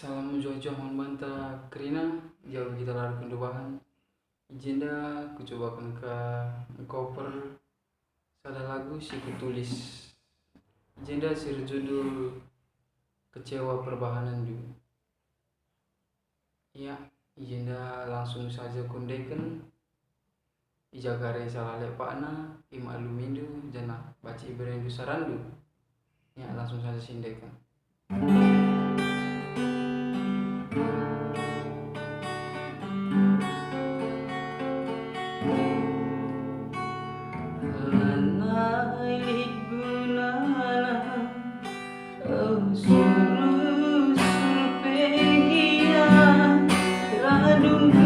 Salam Jojo Hon Banta Krina jauh kita lari kendubahan Ijenda ku cobakan ke cover sada lagu si kutulis Ijenda sir judul Kecewa Perbahanan juga. Ya, ijenda langsung saja kundekan ijagare salale pakna imaklumindu jana baca iberendu sarandu. Ya, langsung saja sindekan. Suruh-suruh pergi radung